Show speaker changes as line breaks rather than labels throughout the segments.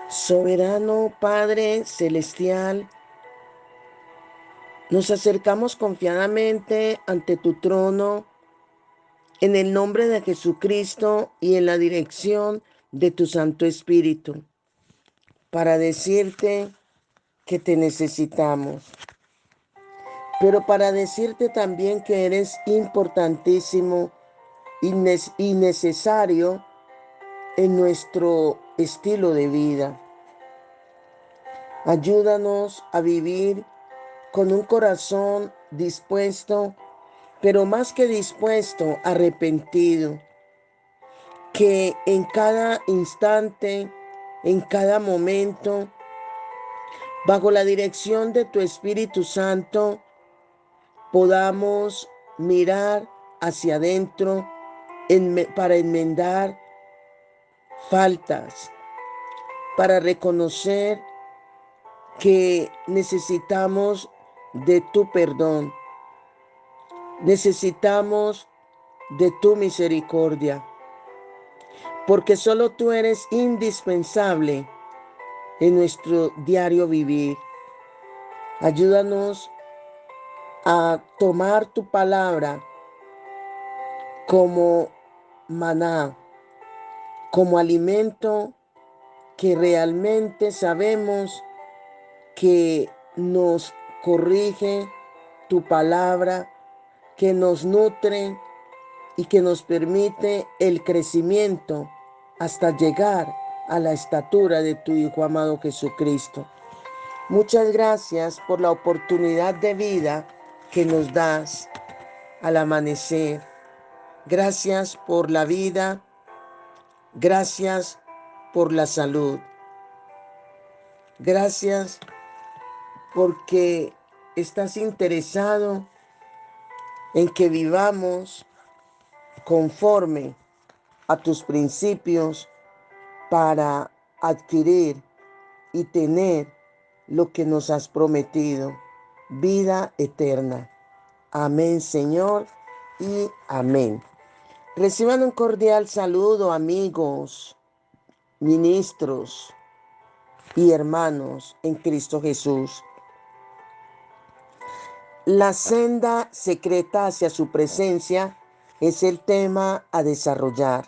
Soberano Padre Celestial, nos acercamos confiadamente ante tu trono en el nombre de Jesucristo y en la dirección de tu Santo Espíritu, para decirte que te necesitamos, pero para decirte también que eres importantísimo y necesario en nuestro estilo de vida. Ayúdanos a vivir con un corazón dispuesto, pero más que dispuesto, arrepentido, que en cada instante, en cada momento, bajo la dirección de tu Espíritu Santo, podamos mirar hacia adentro para enmendar faltas, para reconocer que necesitamos de tu perdón, necesitamos de tu misericordia, porque solo tú eres indispensable en nuestro diario vivir. Ayúdanos a tomar tu palabra como maná, como alimento que realmente sabemos que nos corrige tu palabra, que nos nutre y que nos permite el crecimiento hasta llegar a la estatura de tu Hijo amado Jesucristo. Muchas gracias por la oportunidad de vida que nos das al amanecer. Gracias por la vida. Gracias por la salud. Gracias porque estás interesado en que vivamos conforme a tus principios para adquirir y tener lo que nos has prometido, vida eterna. Amén, Señor, y amén. Reciban un cordial saludo, amigos, ministros y hermanos en Cristo Jesús. La senda secreta hacia su presencia es el tema a desarrollar.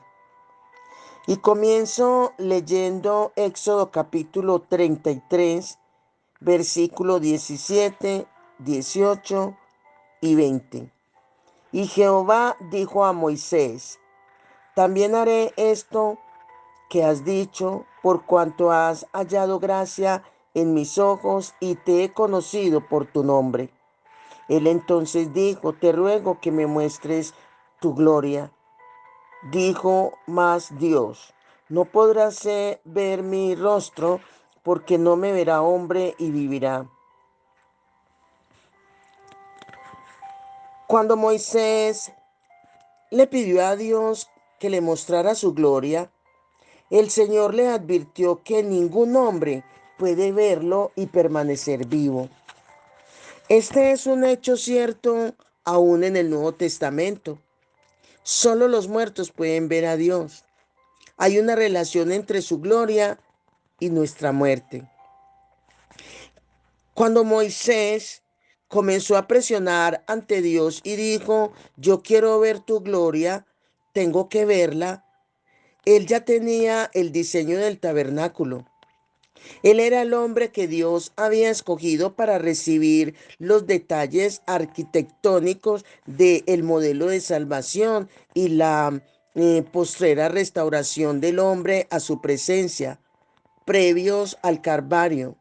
Y comienzo leyendo Éxodo capítulo 33, versículo 17, 18 y 20. Y Jehová dijo a Moisés: también haré esto que has dicho, por cuanto has hallado gracia en mis ojos y te he conocido por tu nombre. Él entonces dijo: te ruego que me muestres tu gloria. Dijo más Dios: no podrás ver mi rostro, porque no me verá hombre y vivirá. Cuando Moisés le pidió a Dios que le mostrara su gloria, el Señor le advirtió que ningún hombre puede verlo y permanecer vivo. Este es un hecho cierto aún en el Nuevo Testamento. Solo los muertos pueden ver a Dios. Hay una relación entre su gloria y nuestra muerte. Cuando Moisés comenzó a presionar ante Dios y dijo: yo quiero ver tu gloria, tengo que verla, él ya tenía el diseño del tabernáculo. Él era el hombre que Dios había escogido para recibir los detalles arquitectónicos del modelo de salvación y la postrera restauración del hombre a su presencia, previos al Calvario.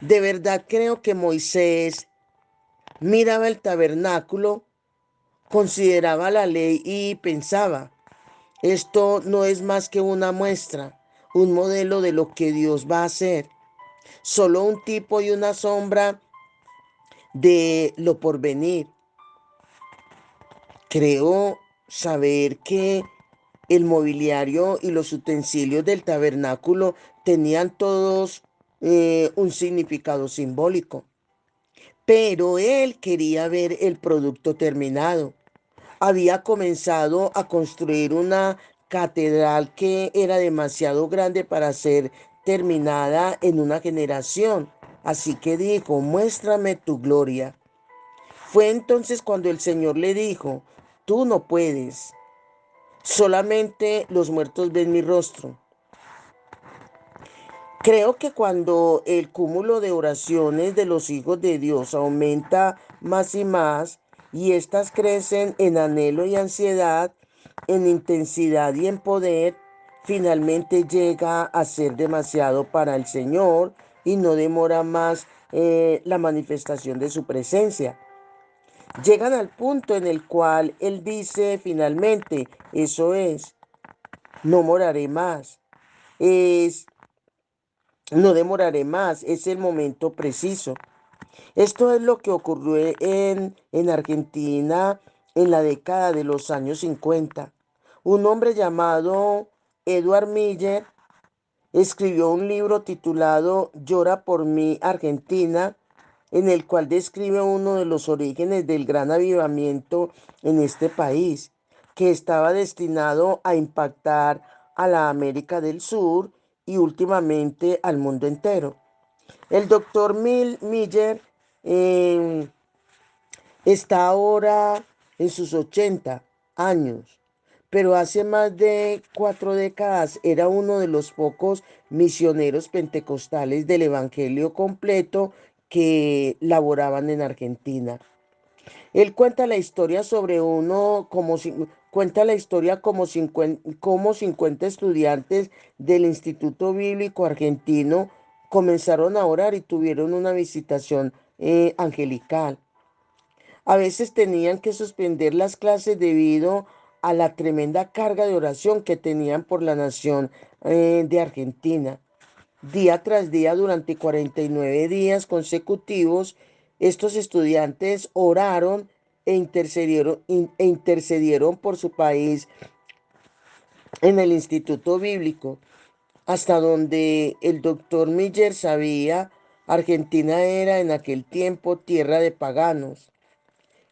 De verdad creo que Moisés miraba el tabernáculo, consideraba la ley y pensaba: esto no es más que una muestra, un modelo de lo que Dios va a hacer. Solo un tipo y una sombra de lo porvenir. Creo saber que el mobiliario y los utensilios del tabernáculo tenían todos un significado simbólico, pero él quería ver el producto terminado. Había comenzado a construir una catedral que era demasiado grande para ser terminada en una generación. Así que dijo, muéstrame tu gloria. Fue entonces cuando el Señor le dijo, tú no puedes, solamente los muertos ven mi rostro. Creo que cuando el cúmulo de oraciones de los hijos de Dios aumenta más y más, y éstas crecen en anhelo y ansiedad, en intensidad y en poder, finalmente llega a ser demasiado para el Señor y no demora más la manifestación de su presencia. Llegan al punto en el cual Él dice finalmente, eso es, no moraré más. Es No demoraré más, es el momento preciso. Esto es lo que ocurrió en Argentina en la década de los años 50. Un hombre llamado Edward Miller escribió un libro titulado Llora por mí, Argentina, en el cual describe uno de los orígenes del gran avivamiento en este país, que estaba destinado a impactar a la América del Sur y últimamente al mundo entero. El doctor Miller eh, está ahora en sus 80 años, pero hace más de 4 décadas era uno de los pocos misioneros pentecostales del Evangelio completo que laboraban en Argentina. Él cuenta la historia sobre cuenta la historia como 50 estudiantes del Instituto Bíblico Argentino comenzaron a orar y tuvieron una visitación angelical. A veces tenían que suspender las clases debido a la tremenda carga de oración que tenían por la nación de Argentina. Día tras día, durante 49 días consecutivos, estos estudiantes oraron e intercedieron por su país en el Instituto Bíblico. Hasta donde el doctor Miller sabía, Argentina era en aquel tiempo tierra de paganos.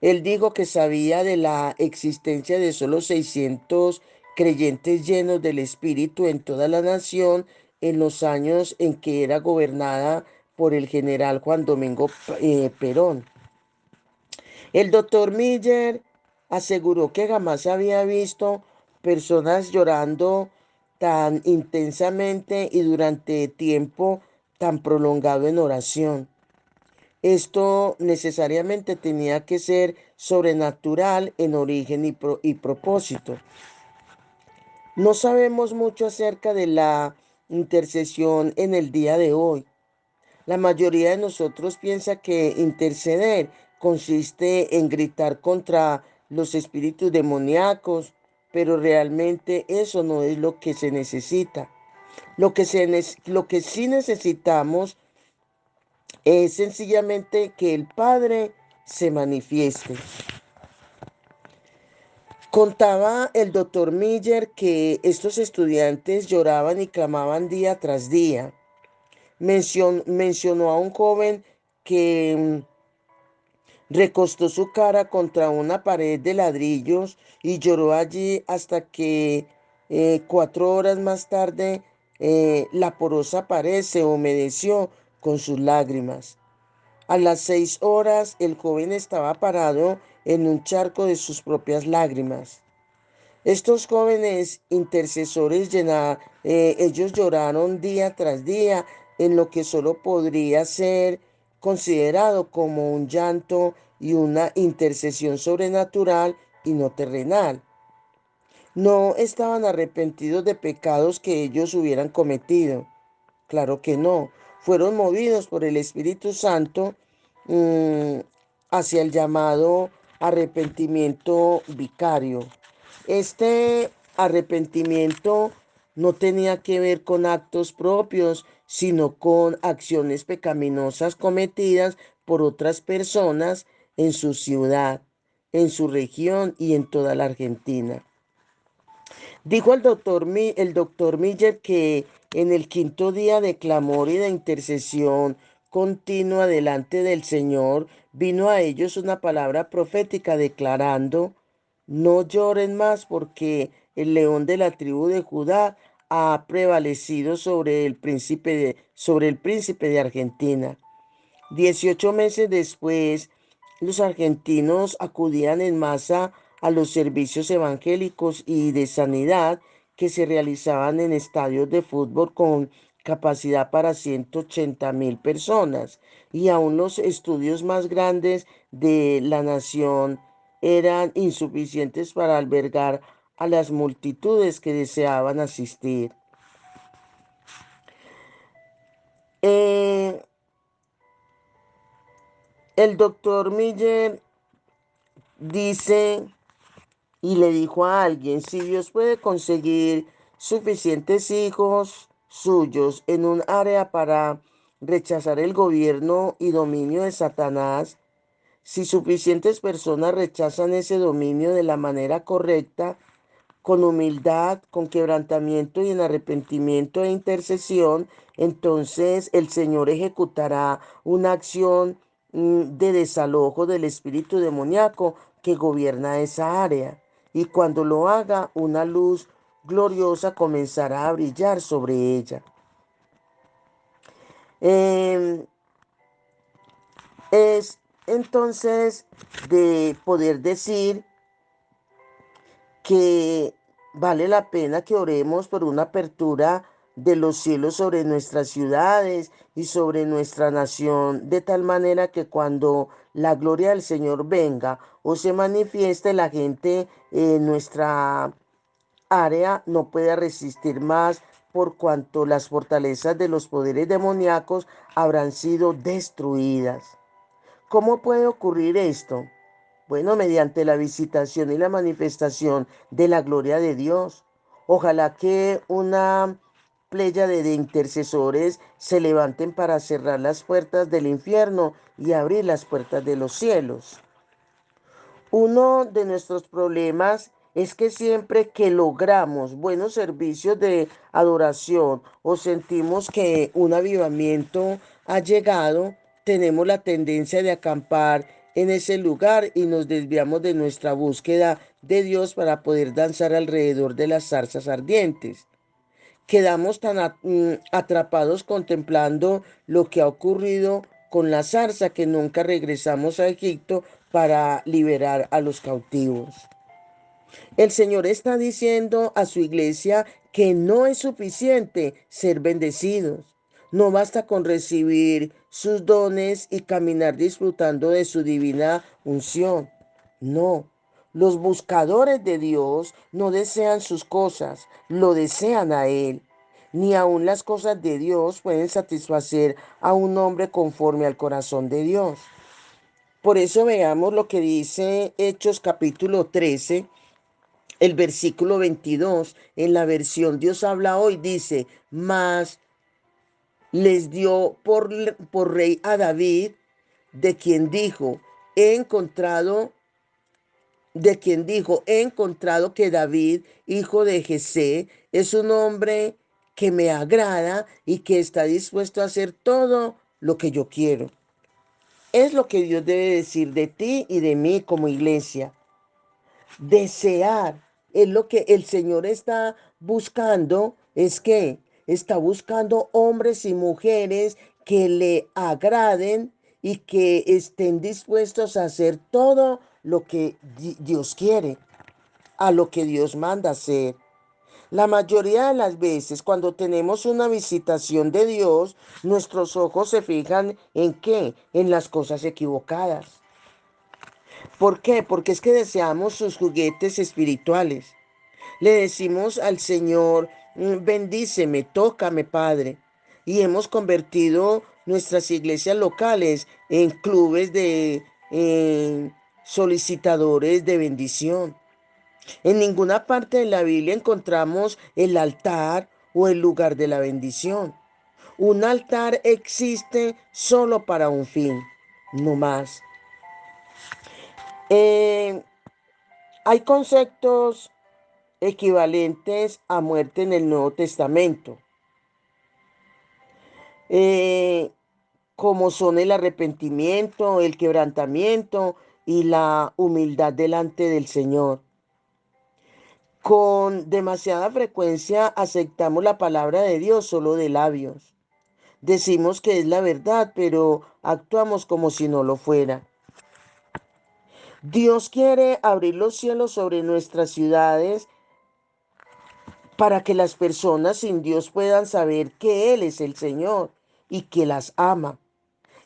Él dijo que sabía de la existencia de solo 600 creyentes llenos del Espíritu en toda la nación en los años en que era gobernada por el general Juan Domingo Perón. El doctor Miller aseguró que jamás había visto personas llorando tan intensamente y durante tiempo tan prolongado en oración. Esto necesariamente tenía que ser sobrenatural en origen y propósito. No sabemos mucho acerca de la intercesión en el día de hoy. La mayoría de nosotros piensa que interceder consiste en gritar contra los espíritus demoníacos, pero realmente eso no es lo que se necesita. Lo que sí necesitamos es sencillamente que el Padre se manifieste. Contaba el doctor Miller que estos estudiantes lloraban y clamaban día tras día. Mencionó a un joven que recostó su cara contra una pared de ladrillos y lloró allí hasta que 4 horas más tarde la porosa pared se humedeció con sus lágrimas. A las 6 horas el joven estaba parado en un charco de sus propias lágrimas. Estos jóvenes intercesores ellos lloraron día tras día en lo que solo podría ser considerado como un llanto y una intercesión sobrenatural y no terrenal. No estaban arrepentidos de pecados que ellos hubieran cometido. Claro que no. Fueron movidos por el Espíritu Santo mm, hacia el llamado arrepentimiento vicario. Este arrepentimiento no tenía que ver con actos propios, sino con acciones pecaminosas cometidas por otras personas en su ciudad, en su región y en toda la Argentina. Dijo el doctor Miller que en el quinto día de clamor y de intercesión continua delante del Señor, vino a ellos una palabra profética declarando, no lloren más porque el león de la tribu de Judá, ha prevalecido sobre el príncipe de Argentina. 18 meses después, los argentinos acudían en masa a los servicios evangélicos y de sanidad que se realizaban en estadios de fútbol con capacidad para 180.000 personas. Y aún los estudios más grandes de la nación eran insuficientes para albergar a las multitudes que deseaban asistir. Eh, el doctor Miller dice y le dijo a alguien, si Dios puede conseguir suficientes hijos suyos en un área para rechazar el gobierno y dominio de Satanás, si suficientes personas rechazan ese dominio de la manera correcta, con humildad, con quebrantamiento y en arrepentimiento e intercesión, entonces el Señor ejecutará una acción de desalojo del espíritu demoníaco que gobierna esa área. Y cuando lo haga, una luz gloriosa comenzará a brillar sobre ella. Es entonces de poder decir que vale la pena que oremos por una apertura de los cielos sobre nuestras ciudades y sobre nuestra nación, de tal manera que cuando la gloria del Señor venga o se manifieste, la gente en nuestra área no pueda resistir más, por cuanto las fortalezas de los poderes demoníacos habrán sido destruidas. ¿Cómo puede ocurrir esto? Bueno, mediante la visitación y la manifestación de la gloria de Dios. Ojalá que una pléyade de intercesores se levanten para cerrar las puertas del infierno y abrir las puertas de los cielos. Uno de nuestros problemas es que siempre que logramos buenos servicios de adoración o sentimos que un avivamiento ha llegado, tenemos la tendencia de acampar en ese lugar y nos desviamos de nuestra búsqueda de Dios para poder danzar alrededor de las zarzas ardientes. Quedamos tan atrapados contemplando lo que ha ocurrido con la zarza que nunca regresamos a Egipto para liberar a los cautivos. El Señor está diciendo a su iglesia que no es suficiente ser bendecidos. No basta con recibir sus dones y caminar disfrutando de su divina unción. No, los buscadores de Dios no desean sus cosas, lo desean a Él. Ni aun las cosas de Dios pueden satisfacer a un hombre conforme al corazón de Dios. Por eso veamos lo que dice Hechos capítulo 13, el versículo 22, en la versión Dios habla hoy, dice, mas les dio por rey a David, de quien dijo, he encontrado, he encontrado que David, hijo de Jesé, es un hombre que me agrada y que está dispuesto a hacer todo lo que yo quiero. Es lo que Dios debe decir de ti y de mí como iglesia. Desear es lo que el Señor está buscando, es que está buscando hombres y mujeres que le agraden y que estén dispuestos a hacer todo lo que Dios quiere, a lo que Dios manda hacer. La mayoría de las veces cuando tenemos una visitación de Dios, nuestros ojos se fijan en qué, en las cosas equivocadas. ¿Por qué? Porque es que deseamos sus juguetes espirituales. Le decimos al Señor, bendíceme, tócame, Padre. Y hemos convertido nuestras iglesias locales en clubes de solicitadores de bendición. En ninguna parte de la Biblia encontramos el altar o el lugar de la bendición. Un altar existe solo para un fin, no más. Eh, Hay conceptos equivalentes a muerte en el Nuevo Testamento, eh, como son el arrepentimiento, el quebrantamiento y la humildad delante del Señor. Con demasiada frecuencia aceptamos la palabra de Dios solo de labios. Decimos que es la verdad, pero actuamos como si no lo fuera. Dios quiere abrir los cielos sobre nuestras ciudades para que las personas sin Dios puedan saber que Él es el Señor y que las ama.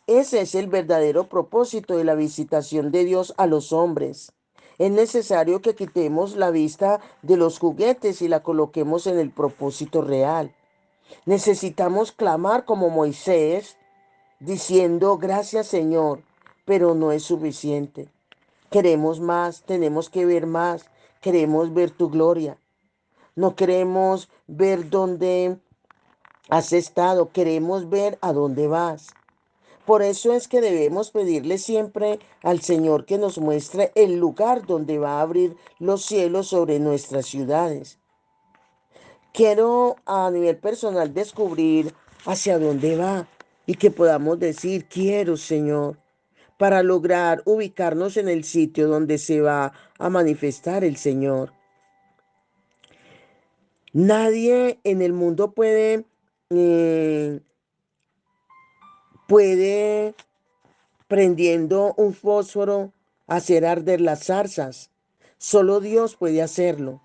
Ese es el verdadero propósito de la visitación de Dios a los hombres. Es necesario que quitemos la vista de los juguetes y la coloquemos en el propósito real. Necesitamos clamar como Moisés, diciendo, gracias Señor, pero no es suficiente. Queremos más, tenemos que ver más, queremos ver tu gloria. No queremos ver dónde has estado, queremos ver a dónde vas. Por eso es que debemos pedirle siempre al Señor que nos muestre el lugar donde va a abrir los cielos sobre nuestras ciudades. Quiero a nivel personal descubrir hacia dónde va y que podamos decir, quiero, Señor, para lograr ubicarnos en el sitio donde se va a manifestar el Señor. Nadie en el mundo eh, puede prendiendo un fósforo, hacer arder las zarzas. Solo Dios puede hacerlo.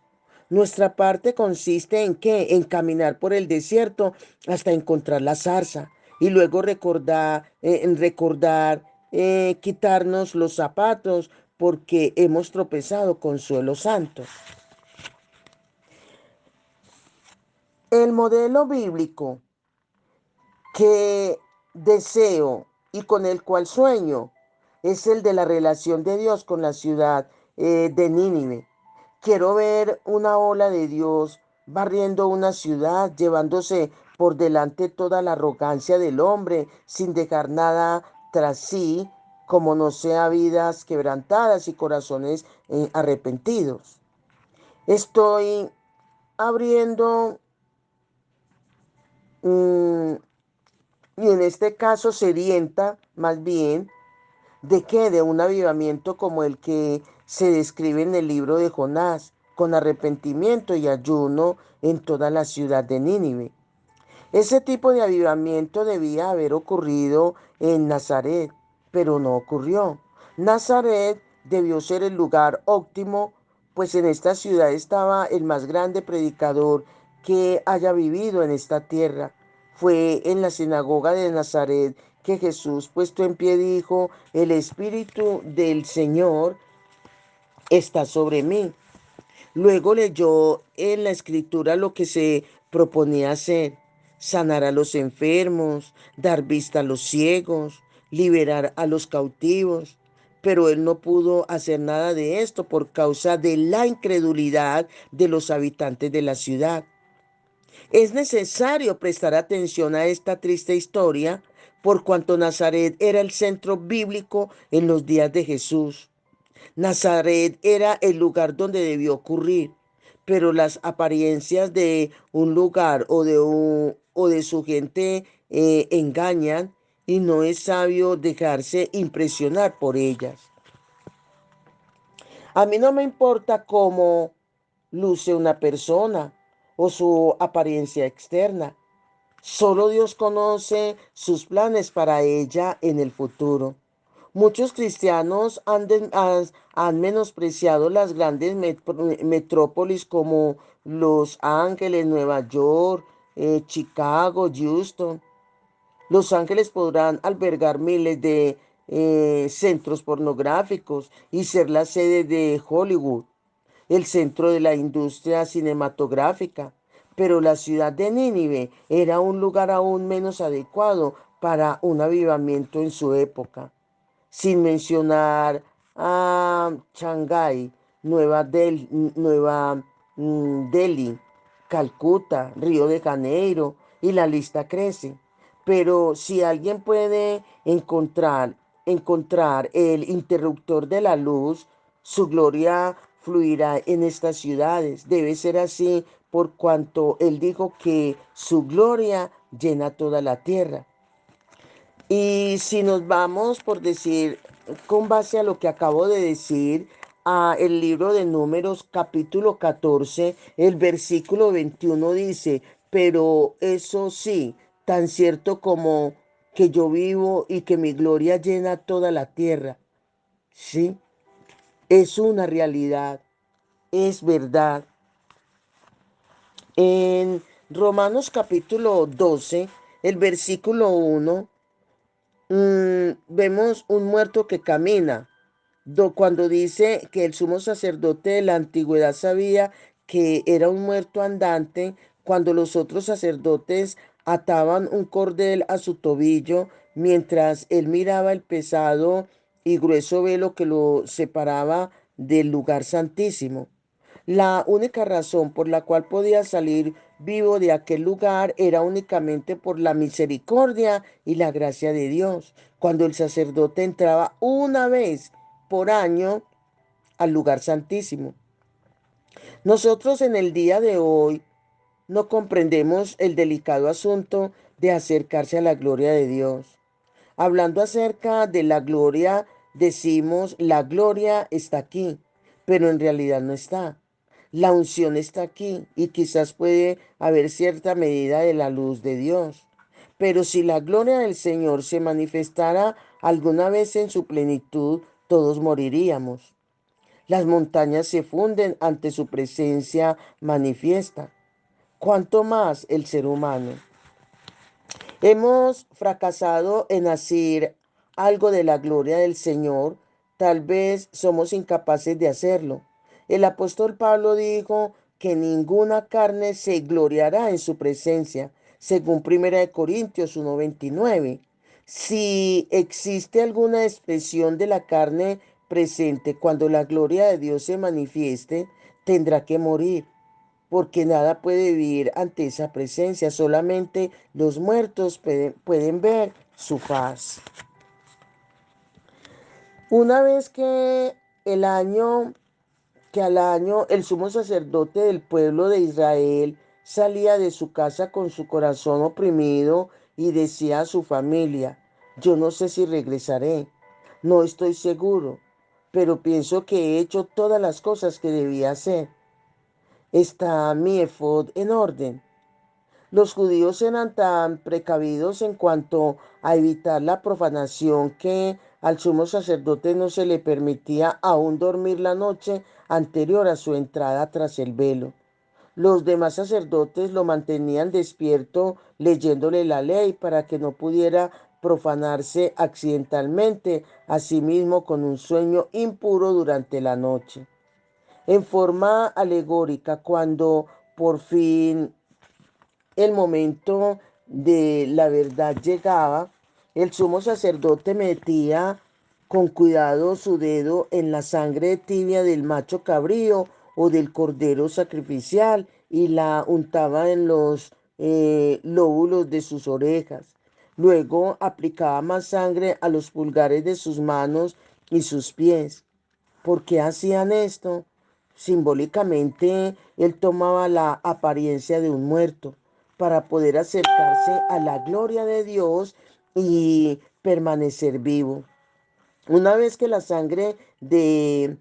Nuestra parte consiste en qué? En caminar por el desierto hasta encontrar la zarza y luego quitarnos los zapatos porque hemos tropezado con suelo santo. El modelo bíblico que deseo y con el cual sueño es el de la relación de Dios con la ciudad de Nínive. Quiero ver una ola de Dios barriendo una ciudad, llevándose por delante toda la arrogancia del hombre, sin dejar nada tras sí, como no sea vidas quebrantadas y corazones arrepentidos. Estoy abriendo mm, y en este caso sedienta más bien de qué, de un avivamiento como el que se describe en el libro de Jonás, con arrepentimiento y ayuno en toda la ciudad de Nínive. Ese tipo de avivamiento debía haber ocurrido en Nazaret, pero no ocurrió. Nazaret debió ser el lugar óptimo, pues en esta ciudad estaba el más grande predicador que haya vivido en esta tierra. Fue en la sinagoga de Nazaret que Jesús, puesto en pie, dijo, el Espíritu del Señor está sobre mí. Luego leyó en la escritura lo que se proponía hacer: sanar a los enfermos, dar vista a los ciegos, liberar a los cautivos. Pero él no pudo hacer nada de esto por causa de la incredulidad de los habitantes de la ciudad. Es necesario prestar atención a esta triste historia por cuanto Nazaret era el centro bíblico en los días de Jesús. Nazaret era el lugar donde debió ocurrir, pero las apariencias de un lugar o de su gente engañan y no es sabio dejarse impresionar por ellas. A mí no me importa cómo luce una persona o su apariencia externa. Solo Dios conoce sus planes para ella en el futuro. Muchos cristianos han menospreciado las grandes metrópolis como Los Ángeles, Nueva York, Chicago, Houston. Los Ángeles podrán albergar miles de centros pornográficos y ser la sede de Hollywood, el centro de la industria cinematográfica. Pero la ciudad de Nínive era un lugar aún menos adecuado para un avivamiento en su época, sin mencionar a Shanghái, Delhi, Calcuta, Río de Janeiro, y la lista crece. Pero si alguien puede encontrar el interruptor de la luz, su gloria fluirá en estas ciudades. Debe ser así por cuanto él dijo que su gloria llena toda la tierra. Y si nos vamos, por decir, con base a lo que acabo de decir, el libro de Números capítulo 14, el versículo 21 dice, pero eso sí, tan cierto como que yo vivo y que mi gloria llena toda la tierra. Sí, es una realidad, es verdad. En Romanos capítulo 12, el versículo 1, vemos un muerto que camina. Cuando dice que el sumo sacerdote de la antigüedad sabía que era un muerto andante, cuando los otros sacerdotes ataban un cordel a su tobillo, mientras él miraba el pesado y grueso velo que lo separaba del lugar santísimo. La única razón por la cual podía salir vivo de aquel lugar era únicamente por la misericordia y la gracia de Dios. Cuando el sacerdote entraba una vez por año al lugar santísimo. Nosotros en el día de hoy no comprendemos el delicado asunto de acercarse a la gloria de Dios. Hablando acerca de la gloria, decimos, la gloria está aquí, pero en realidad no está. La unción está aquí y quizás puede haber cierta medida de la luz de Dios. Pero si la gloria del Señor se manifestara alguna vez en su plenitud, todos moriríamos. Las montañas se funden ante su presencia manifiesta. ¿Cuánto más el ser humano? Hemos fracasado en hacer algo de la gloria del Señor. Tal vez somos incapaces de hacerlo. El apóstol Pablo dijo que ninguna carne se gloriará en su presencia, según 1 Corintios 1:29. Si existe alguna expresión de la carne presente cuando la gloria de Dios se manifieste, tendrá que morir porque nada puede vivir ante esa presencia, solamente los muertos pueden ver su faz. Una vez que al año el sumo sacerdote del pueblo de Israel salía de su casa con su corazón oprimido y decía a su familia, yo no sé si regresaré, no estoy seguro, pero pienso que he hecho todas las cosas que debía hacer. ¿Está mi efod en orden? Los judíos eran tan precavidos en cuanto a evitar la profanación que al sumo sacerdote no se le permitía aún dormir la noche anterior a su entrada tras el velo. Los demás sacerdotes lo mantenían despierto leyéndole la ley para que no pudiera profanarse accidentalmente a sí mismo con un sueño impuro durante la noche. En forma alegórica, cuando por fin el momento de la verdad llegaba, el sumo sacerdote metía con cuidado su dedo en la sangre tibia del macho cabrío o del cordero sacrificial y la untaba en los lóbulos de sus orejas. Luego aplicaba más sangre a los pulgares de sus manos y sus pies. ¿Por qué hacían esto? Simbólicamente, él tomaba la apariencia de un muerto para poder acercarse a la gloria de Dios y permanecer vivo. Una vez que la sangre de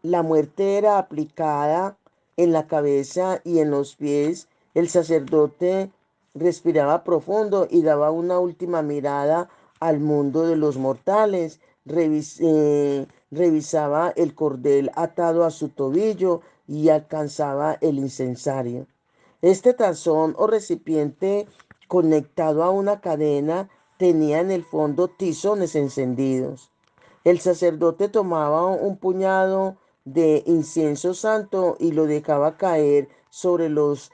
la muerte era aplicada en la cabeza y en los pies, el sacerdote respiraba profundo y daba una última mirada al mundo de los mortales. Revisaba el cordel atado a su tobillo y alcanzaba el incensario. Este tazón o recipiente conectado a una cadena tenía en el fondo tizones encendidos. El sacerdote tomaba un puñado de incienso santo y lo dejaba caer sobre los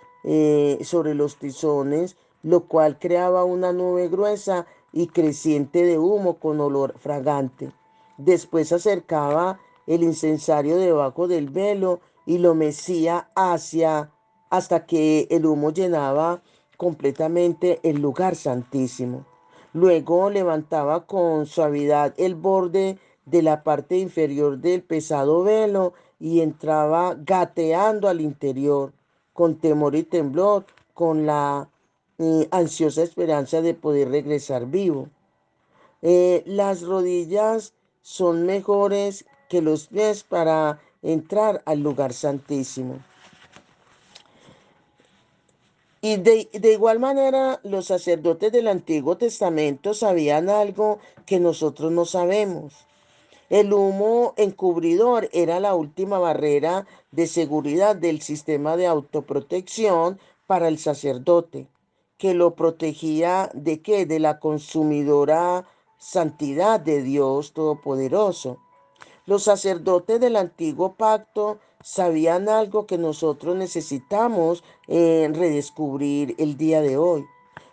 tizones, lo cual creaba una nube gruesa y creciente de humo con olor fragante. Después acercaba el incensario debajo del velo y lo mecía hasta que el humo llenaba completamente el lugar santísimo. Luego levantaba con suavidad el borde de la parte inferior del pesado velo y entraba gateando al interior, con temor y temblor, con la ansiosa esperanza de poder regresar vivo. Las rodillas son mejores que los pies para entrar al lugar santísimo. Y de igual manera, los sacerdotes del Antiguo Testamento sabían algo que nosotros no sabemos. El humo encubridor era la última barrera de seguridad del sistema de autoprotección para el sacerdote, que lo protegía ¿de qué? De la consumidora santidad de Dios Todopoderoso. Los sacerdotes del antiguo pacto sabían algo que nosotros necesitamos redescubrir el día de hoy.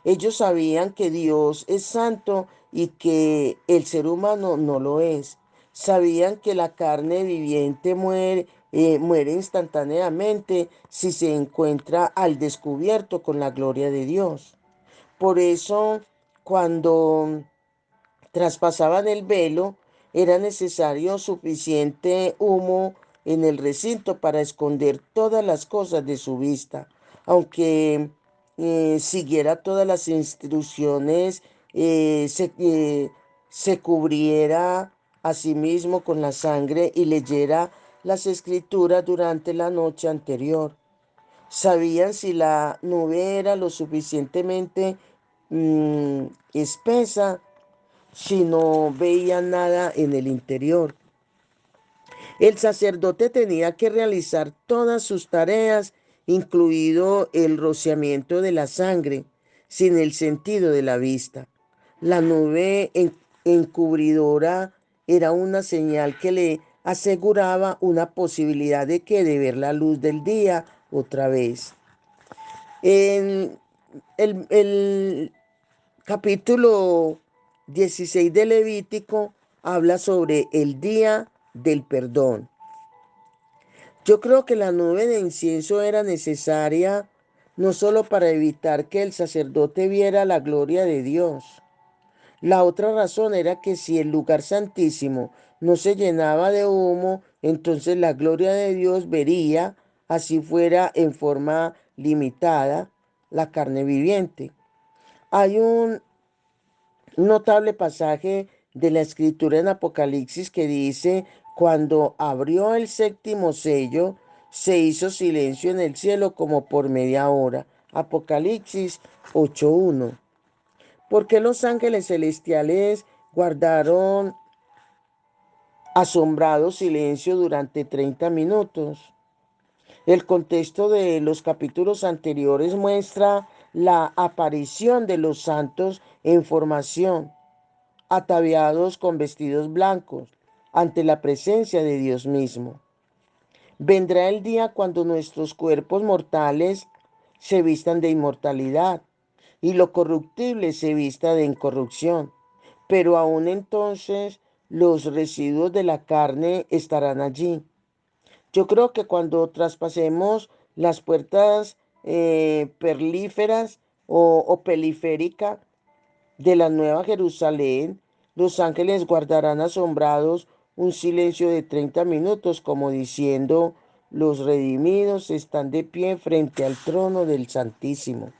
Ellos sabían que Dios es santo y que el ser humano no lo es. Sabían que la carne viviente muere instantáneamente si se encuentra al descubierto con la gloria de Dios. Por eso, cuando traspasaban el velo, era necesario suficiente humo en el recinto para esconder todas las cosas de su vista, aunque siguiera todas las instrucciones, se cubriera a sí mismo con la sangre y leyera las escrituras durante la noche anterior. Sabían si la nube era lo suficientemente espesa, si no veían nada en el interior. El sacerdote tenía que realizar todas sus tareas, incluido el rociamiento de la sangre, sin el sentido de la vista. La nube encubridora era una señal que le aseguraba una posibilidad de ver la luz del día otra vez. En el capítulo 16 de Levítico habla sobre el día del perdón. Yo creo que la nube de incienso era necesaria no solo para evitar que el sacerdote viera la gloria de Dios. La otra razón era que si el lugar santísimo no se llenaba de humo, entonces la gloria de Dios vería, así fuera en forma limitada, la carne viviente. Hay un notable pasaje de la escritura en Apocalipsis que dice, cuando abrió el séptimo sello, se hizo silencio en el cielo como por media hora. Apocalipsis 8:1. ¿Por qué los ángeles celestiales guardaron asombrados silencio durante 30 minutos? El contexto de los capítulos anteriores muestra la aparición de los santos en formación, ataviados con vestidos blancos, ante la presencia de Dios mismo. Vendrá el día cuando nuestros cuerpos mortales se vistan de inmortalidad y lo corruptible se vista de incorrupción, pero aún entonces los residuos de la carne estarán allí. Yo creo que cuando traspasemos las puertas perlíferas o peliféricas de la Nueva Jerusalén, los ángeles guardarán asombrados un silencio de 30 minutos, como diciendo, los redimidos están de pie frente al trono del Santísimo.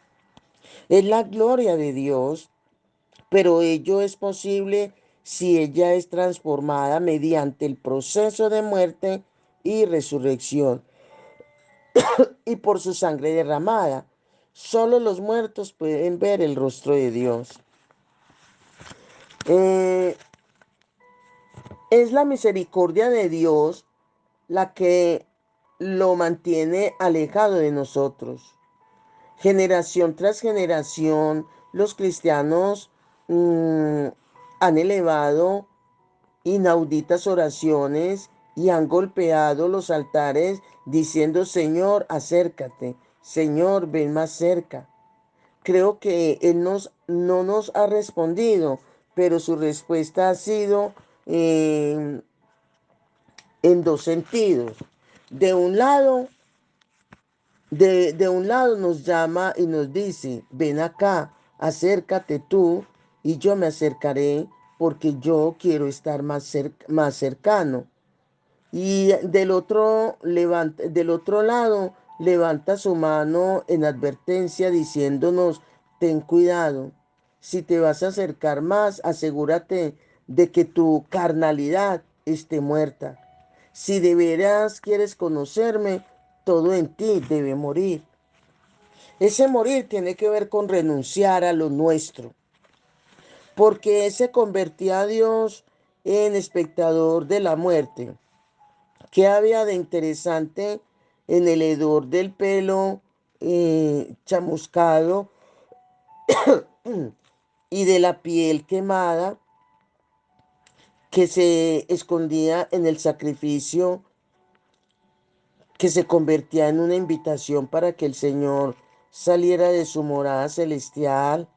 Es la gloria de Dios, pero ello es posible si ella es transformada mediante el proceso de muerte y resurrección y por su sangre derramada. Solo los muertos pueden ver el rostro de Dios. Eh, Es la misericordia de Dios la que lo mantiene alejado de nosotros. Generación tras generación, los cristianos han elevado inauditas oraciones y han golpeado los altares diciendo, Señor, acércate, Señor, ven más cerca. Creo que Él no nos ha respondido, pero su respuesta ha sido en dos sentidos. De un lado, de un lado nos llama y nos dice, ven acá, acércate tú y yo me acercaré porque yo quiero estar más cercano. Y del otro lado levanta su mano en advertencia diciéndonos, ten cuidado, si te vas a acercar más, asegúrate de que tu carnalidad esté muerta. Si de veras quieres conocerme, todo en ti debe morir. Ese morir tiene que ver con renunciar a lo nuestro, porque se convertía a Dios en espectador de la muerte. ¿Qué había de interesante en el hedor del pelo chamuscado y de la piel quemada que se escondía en el sacrificio, que se convertía en una invitación para que el Señor saliera de su morada celestial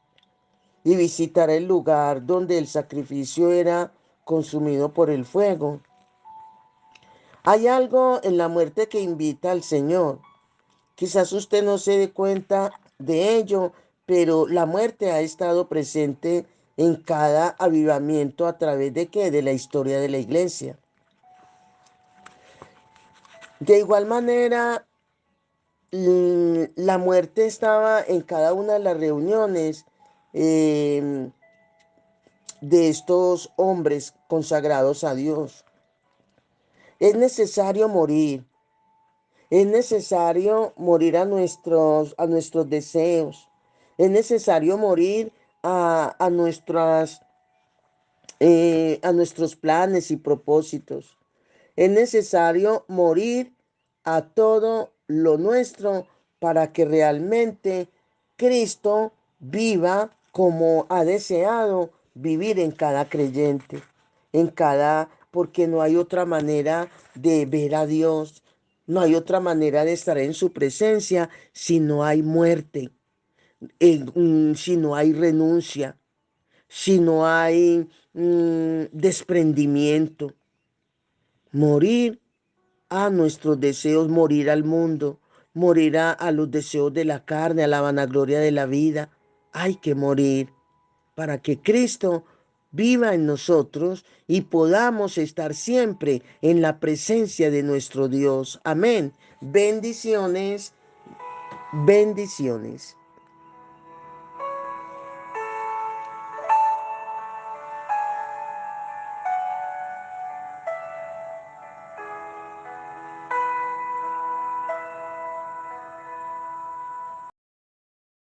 y visitara el lugar donde el sacrificio era consumido por el fuego? Hay algo en la muerte que invita al Señor. Quizás usted no se dé cuenta de ello, pero la muerte ha estado presente en cada avivamiento a través de qué, de la historia de la iglesia. De igual manera, la muerte estaba en cada una de las reuniones eh, de estos hombres consagrados a Dios. Es necesario morir. Es necesario morir a nuestros deseos. Es necesario morir a nuestros planes y propósitos. Es necesario morir a todo lo nuestro para que realmente Cristo viva como ha deseado vivir en cada creyente, porque no hay otra manera de ver a Dios, no hay otra manera de estar en su presencia si no hay muerte, si no hay renuncia, si no hay desprendimiento. Morir a nuestros deseos, morir al mundo, morir a los deseos de la carne, a la vanagloria de la vida. Hay que morir para que Cristo viva en nosotros y podamos estar siempre en la presencia de nuestro Dios. Amén. Bendiciones, bendiciones.